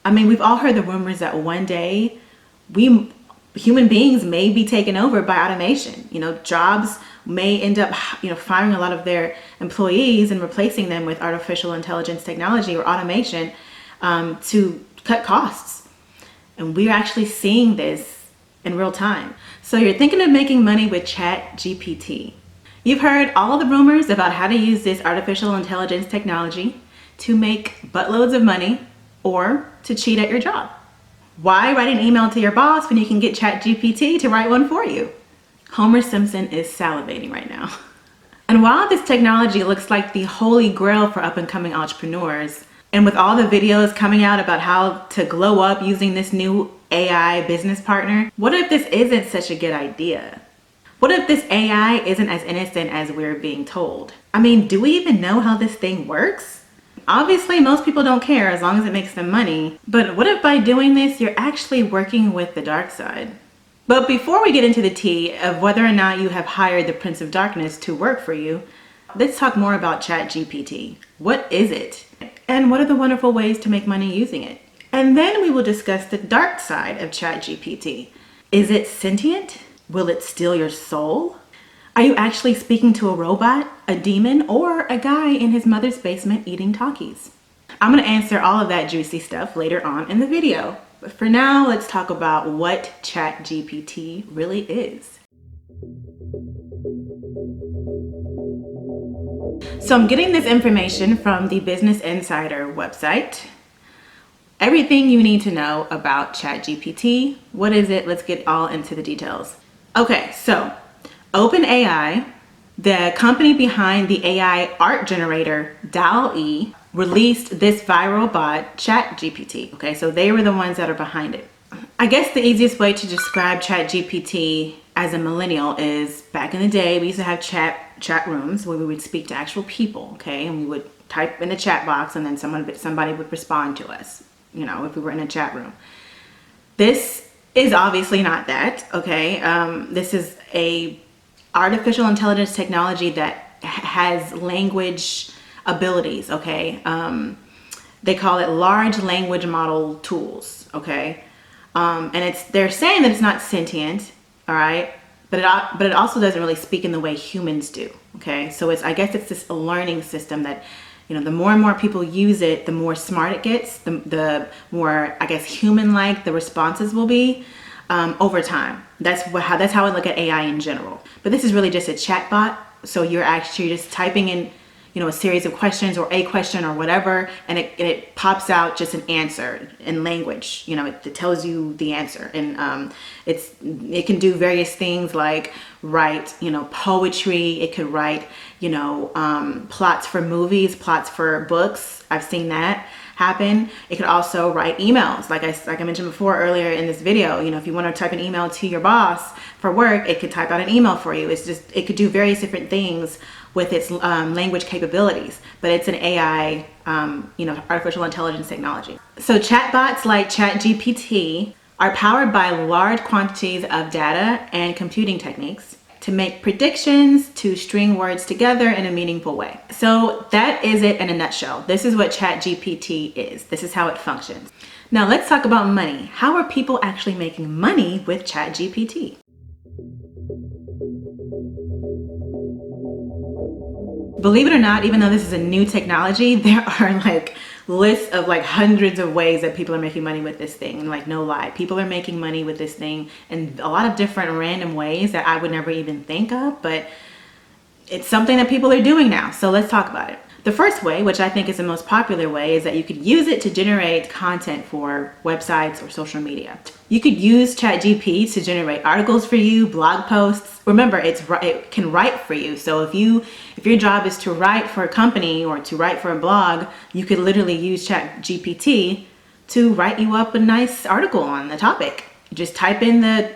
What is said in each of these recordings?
I mean, we've all heard the rumors that one day human beings may be taken over by automation. Jobs may end up, firing a lot of their employees and replacing them with artificial intelligence technology or automation to cut costs. And we're actually seeing this in real time. So you're thinking of making money with Chat GPT. You've heard all the rumors about how to use this artificial intelligence technology to make buttloads of money or to cheat at your job. Why write an email to your boss when you can get Chat GPT to write one for you? Homer Simpson is salivating right now. And while this technology looks like the holy grail for up-and-coming entrepreneurs, and with all the videos coming out about how to glow up using this new AI business partner, what if this isn't such a good idea? What if this AI isn't as innocent as we're being told? I mean, do we even know how this thing works? Obviously, most people don't care as long as it makes them money. But what if by doing this, you're actually working with the dark side? But before we get into the tea of whether or not you have hired the Prince of Darkness to work for you, let's talk more about Chat GPT. What is it? And what are the wonderful ways to make money using it? And then we will discuss the dark side of Chat GPT. Is it sentient? Will it steal your soul? Are you actually speaking to a robot, a demon, or a guy in his mother's basement eating Takis? I'm going to answer all of that juicy stuff later on in the video. But for now, let's talk about what Chat GPT really is. So I'm getting this information from the Business Insider website. Everything you need to know about Chat GPT. What is it? Let's get all into the details. Okay, so OpenAI, the company behind the AI art generator DALL-E, released this viral bot, Chat GPT. Okay, so they were the ones that are behind it. I guess the easiest way to describe Chat GPT as a millennial is back in the day, we used to have chat rooms where we would speak to actual people, okay? And we would type in the chat box and then somebody would respond to us, if we were in a chat room. This is obviously not that, okay? This is a artificial intelligence technology that has language abilities, okay? They call it large language model tools, okay? And they're saying that it's not sentient, all right? But it also doesn't really speak in the way humans do, okay? So I guess it's this learning system that, the more and more people use it, the more smart it gets, the more, I guess, human-like the responses will be. Over time. That's how I look at AI in general. But this is really just a chat bot. So you're actually just typing in, a series of questions or a question or whatever, and it pops out just an answer in language. It tells you the answer, and it can do various things like write, poetry. It could write, plots for movies, plots for books. I've seen that happen. It could also write emails. Like I mentioned before earlier in this video, if you want to type an email to your boss for work, it could type out an email for you. It could do various different things with its language capabilities, but it's an AI, artificial intelligence technology. So chatbots like ChatGPT are powered by large quantities of data and computing techniques to make predictions, to string words together in a meaningful way. So that is it in a nutshell. This is what ChatGPT is. This is how it functions. Now let's talk about money. How are people actually making money with ChatGPT? Believe it or not, even though this is a new technology, there are lists of hundreds of ways that people are making money with this thing. And no lie, people are making money with this thing in a lot of different random ways that I would never even think of, but it's something that people are doing now. So let's talk about it. The first way, which I think is the most popular way, is that you could use it to generate content for websites or social media. You could use ChatGPT to generate articles for you, blog posts. Remember, it can write for you. So if your job is to write for a company or to write for a blog, you could literally use ChatGPT to write you up a nice article on the topic. Just type in the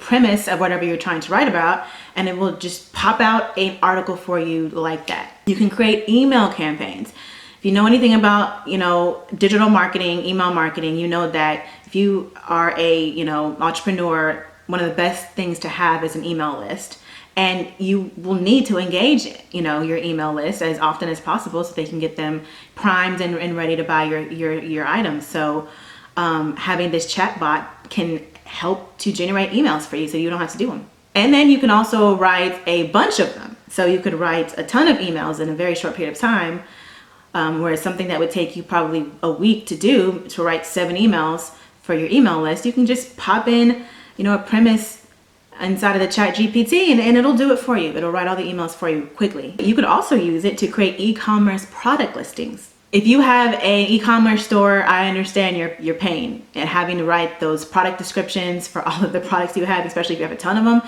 premise of whatever you're trying to write about, and it will just pop out an article for you like that. You can create email campaigns. If you know anything about, digital marketing, email marketing, you know that if you are a, entrepreneur, one of the best things to have is an email list. And you will need to engage, your email list as often as possible so they can get them primed and ready to buy your items. So having this chatbot can help to generate emails for you so you don't have to do them. And then you can also write a bunch of them. So you could write a ton of emails in a very short period of time, whereas something that would take you probably a week to do, to write 7 emails for your email list, you can just pop in, a premise inside of the Chat GPT and it'll do it for you. It'll write all the emails for you quickly. You could also use it to create e-commerce product listings. If you have an e-commerce store, I understand your pain and having to write those product descriptions for all of the products you have, especially if you have a ton of them.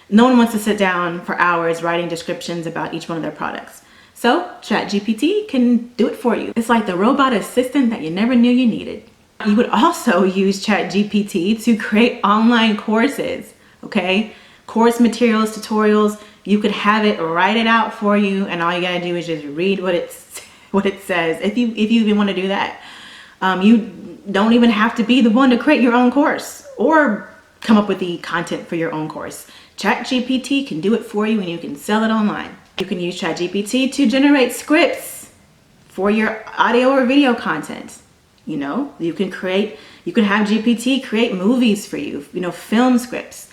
No one wants to sit down for hours writing descriptions about each one of their products. So Chat GPT can do it for you. It's like the robot assistant that you never knew you needed. You would also use Chat GPT to create online courses. Okay, course materials, tutorials. You could have it write it out for you, and all you gotta do is just read what it says. If you even want to do that, you don't even have to be the one to create your own course or come up with the content for your own course. Chat GPT can do it for you, and you can sell it online. You can use Chat GPT to generate scripts for your audio or video content. You can have GPT create movies for you. Film scripts.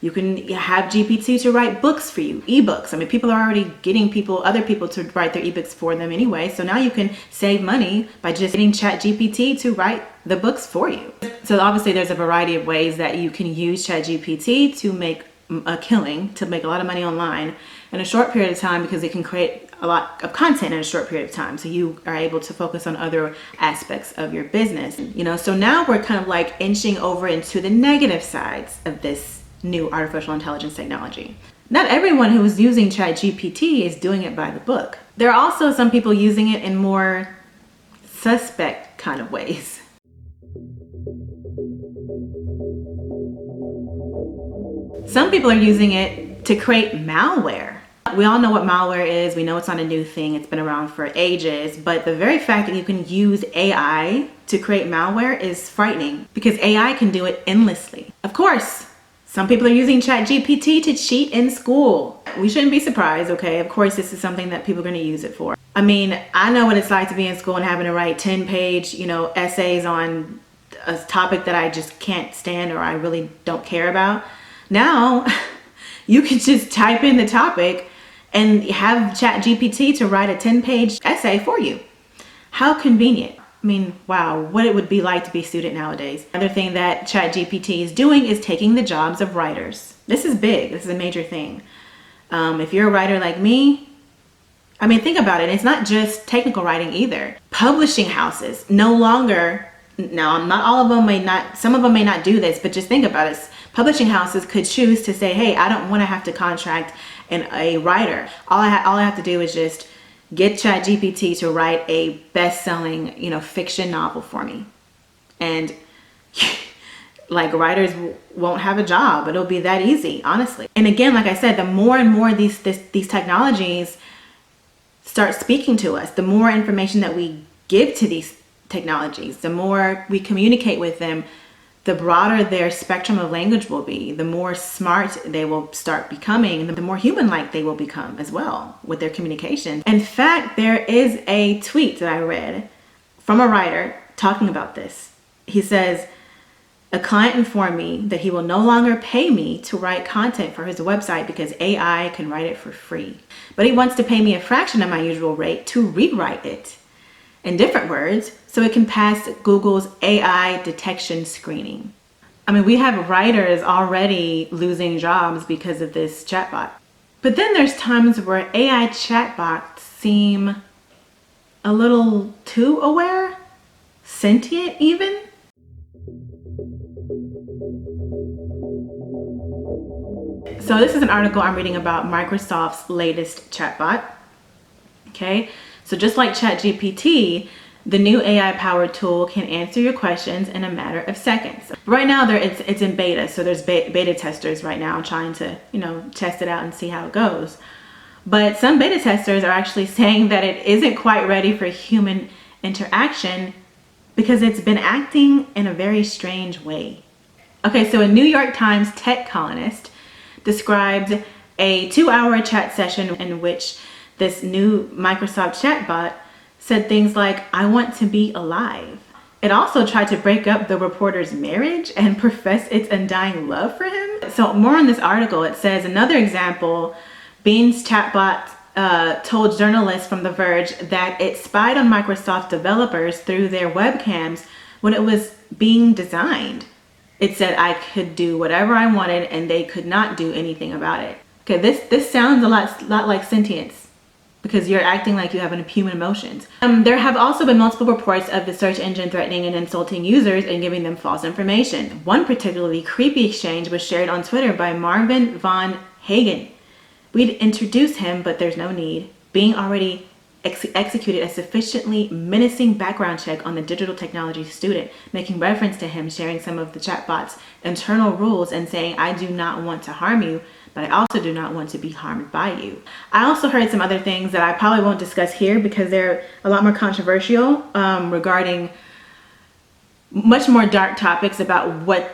You can have GPT to write books for you, ebooks. I mean, people are already getting other people to write their ebooks for them anyway. So now you can save money by just getting Chat GPT to write the books for you. So obviously there's a variety of ways that you can use Chat GPT to make a killing, to make a lot of money online in a short period of time, because it can create a lot of content in a short period of time. So you are able to focus on other aspects of your business. So now we're kind of like inching over into the negative sides of this new artificial intelligence technology. Not everyone who is using Chat GPT is doing it by the book. There are also some people using it in more suspect kind of ways. Some people are using it to create malware. We all know what malware is. We know it's not a new thing. It's been around for ages. But the very fact that you can use AI to create malware is frightening, because AI can do it endlessly. Of course, some people are using Chat GPT to cheat in school. We shouldn't be surprised, okay? Of course, this is something that people are going to use it for. I mean, I know what it's like to be in school and having to write 10-page, essays on a topic that I just can't stand or I really don't care about. Now, you can just type in the topic and have Chat GPT to write a 10-page essay for you. How convenient. I mean, wow, what it would be like to be a student nowadays. Another thing that Chat GPT is doing is taking the jobs of writers. This is big. This is a major thing. If you're a writer like me, I mean, think about it. It's not just technical writing either. Publishing houses no longer, now not all of them may not, some of them may not do this, but just think about it. Publishing houses could choose to say, hey, I don't want to have to contract a writer. All I have to do is just get Chat GPT to write a best-selling, fiction novel for me. And like, writers won't have a job. It'll be that easy, honestly. And again, like I said, the more and more these technologies start speaking to us, the more information that we give to these technologies, the more we communicate with them, the broader their spectrum of language will be, the more smart they will start becoming, the more human-like they will become as well with their communication. In fact, there is a tweet that I read from a writer talking about this. He says, a client informed me that he will no longer pay me to write content for his website because AI can write it for free. But he wants to pay me a fraction of my usual rate to rewrite it in different words, so it can pass Google's AI detection screening. I mean, we have writers already losing jobs because of this chatbot. But then there's times where AI chatbots seem a little too aware, sentient even. So this is an article I'm reading about Microsoft's latest chatbot. Okay, so just like Chat GPT, the new AI-powered tool can answer your questions in a matter of seconds. Right now, it's in beta, so there's beta testers right now trying to, test it out and see how it goes. But some beta testers are actually saying that it isn't quite ready for human interaction because it's been acting in a very strange way. Okay, so a New York Times tech columnist described a 2-hour chat session in which this new Microsoft chatbot said things like, "I want to be alive." It also tried to break up the reporter's marriage and profess its undying love for him. So more in this article, it says another example, Bing's chatbot told journalists from The Verge that it spied on Microsoft developers through their webcams when it was being designed. It said I could do whatever I wanted and they could not do anything about it. Okay, this sounds a lot like sentience, because you're acting like you have human emotions. There have also been multiple reports of the search engine threatening and insulting users and giving them false information. One particularly creepy exchange was shared on Twitter by Marvin von Hagen. "We'd introduce him, but there's no need. Bing already executed a sufficiently menacing background check on the digital technology student," making reference to him sharing some of the chatbot's internal rules and saying, "I do not want to harm you, but I also do not want to be harmed by you." I also heard some other things that I probably won't discuss here because they're a lot more controversial, regarding much more dark topics about what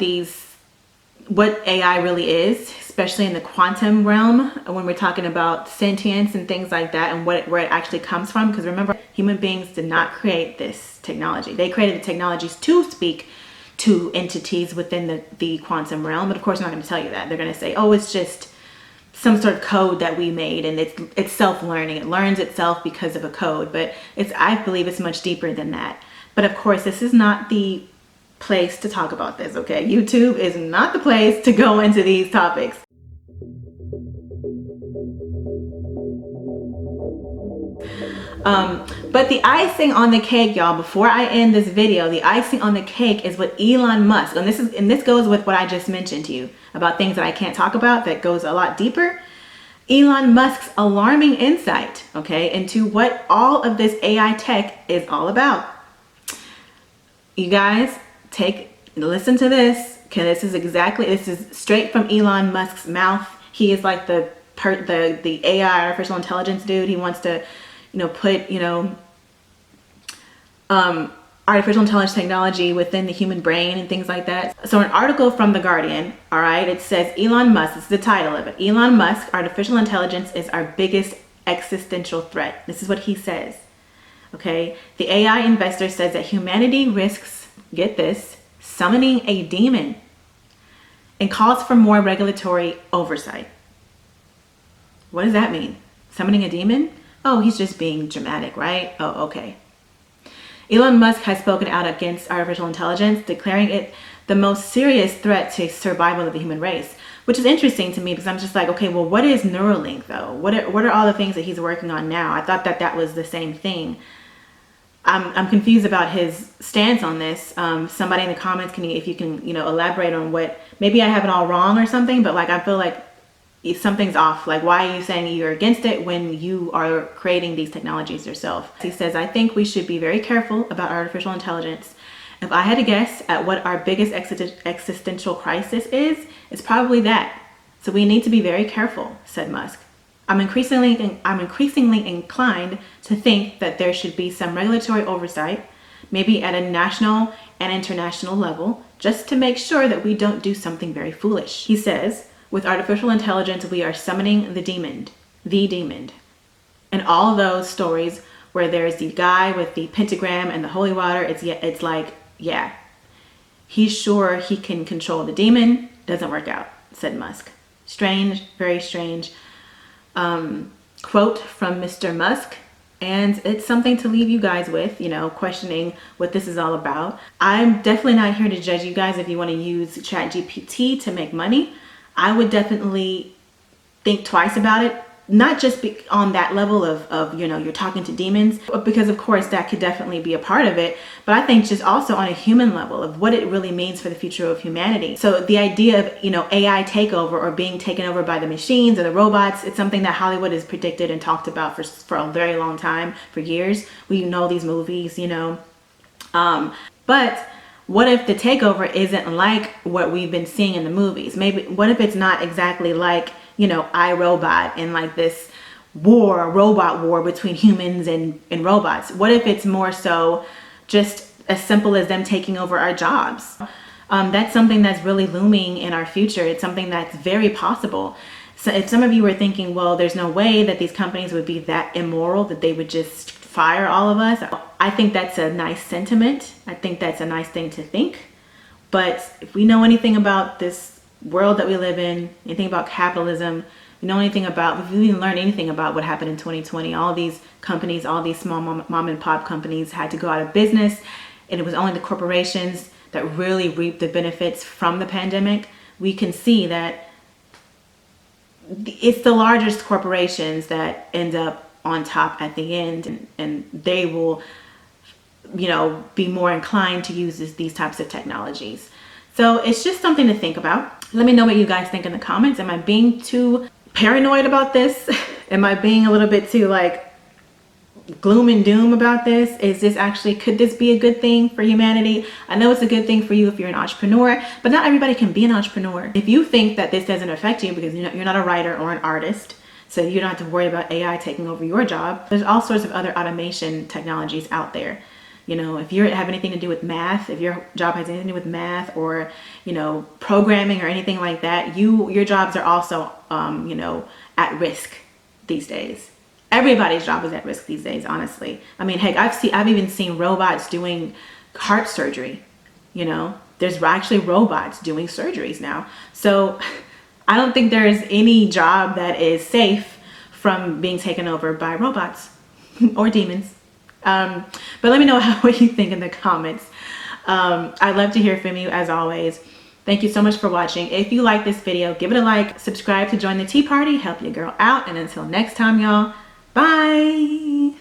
AI really is, especially in the quantum realm when we're talking about sentience and things like that, and where it actually comes from. Because remember, human beings did not create this technology. They created the technologies to speak to entities within the quantum realm. But of course, I'm not going to tell you that. They're going to say, "Oh, it's just some sort of code that we made, and it's self-learning. It learns itself because of a code." But I believe it's much deeper than that. But of course, this is not the place to talk about this, okay? YouTube is not the place to go into these topics. But the icing on the cake, y'all, before I end this video, the icing on the cake is what Elon Musk, and this goes with what I just mentioned to you about things that I can't talk about, that goes a lot deeper. Elon Musk's alarming insight, okay, into what all of this AI tech is all about. You guys, listen to this. Okay, this is straight from Elon Musk's mouth. He is like the AI, artificial intelligence dude. He wants to, put, artificial intelligence technology within the human brain and things like that. So an article from The Guardian, all right, it says Elon Musk, this is the title of it. Elon Musk, artificial intelligence is our biggest existential threat. This is what he says, okay? The AI investor says that humanity risks, get this, summoning a demon, and calls for more regulatory oversight. What does that mean? Summoning a demon? Oh, he's just being dramatic, right? Oh, okay. Elon Musk has spoken out against artificial intelligence, declaring it the most serious threat to survival of the human race, which is interesting to me because I'm just like, okay, well, what is Neuralink though? What are all the things that he's working on now? I thought that was the same thing. I'm confused about his stance on this. Somebody in the comments, if you can, elaborate on what, maybe I have it all wrong or something, but like, I feel like something's off. Like, why are you saying you're against it when you are creating these technologies yourself? He says, I think we should be very careful about artificial intelligence. If I had to guess at what our biggest existential crisis is, it's probably that. So we need to be very careful, said Musk. I'm increasingly inclined to think that there should be some regulatory oversight, maybe at a national and international level, just to make sure that we don't do something very foolish. He says, with artificial intelligence, we are summoning the demon. And all those stories where there's the guy with the pentagram and the holy water, it's like, yeah, he's sure he can control the demon. Doesn't work out, said Musk. Strange, very strange. Quote from Mr. Musk, and it's something to leave you guys with, questioning what this is all about. I'm definitely not here to judge you guys if you want to use Chat GPT to make money. I would definitely think twice about it, not just on that level of you're talking to demons, because of course that could definitely be a part of it, but I think just also on a human level of what it really means for the future of humanity. So the idea of AI takeover or being taken over by the machines or the robots, it's something that Hollywood has predicted and talked about for a very long time, for years. We know these movies, but what if the takeover isn't like what we've been seeing in the movies? Maybe what if it's not exactly like iRobot and like this robot war between humans and robots? What if it's more so just as simple as them taking over our jobs? That's something that's really looming in our future. It's something that's very possible. So if some of you were thinking, well, there's no way that these companies would be that immoral that they would just fire all of us, I think that's a nice sentiment. I think that's a nice thing to think. But if we know anything about this world that we live in, anything about capitalism, if we even learn anything about what happened in 2020, all these companies, all these small mom and pop companies had to go out of business, and it was only the corporations that really reaped the benefits from the pandemic. We can see that it's the largest corporations that end up on top at the end, and they will, be more inclined to use these types of technologies. So it's just something to think about. Let me know what you guys think in the comments. Am I being too paranoid about this? Am I being a little bit too gloom and doom about this? Could this be a good thing for humanity? I know it's a good thing for you if you're an entrepreneur, but not everybody can be an entrepreneur. If you think that this doesn't affect you because you're not a writer or an artist, so you don't have to worry about AI taking over your job, there's all sorts of other automation technologies out there. If you have anything to do with math, if your job has anything to do with math or, programming or anything like that, your jobs are also, at risk these days. Everybody's job is at risk these days, honestly. I mean, heck, I've even seen robots doing heart surgery. There's actually robots doing surgeries now. So I don't think there's any job that is safe from being taken over by robots or demons. But let me know what you think in the comments. I'd love to hear from you as always. Thank you so much for watching. If you like this video, give it a like, subscribe to join the tea party, help your girl out. And until next time, y'all, bye.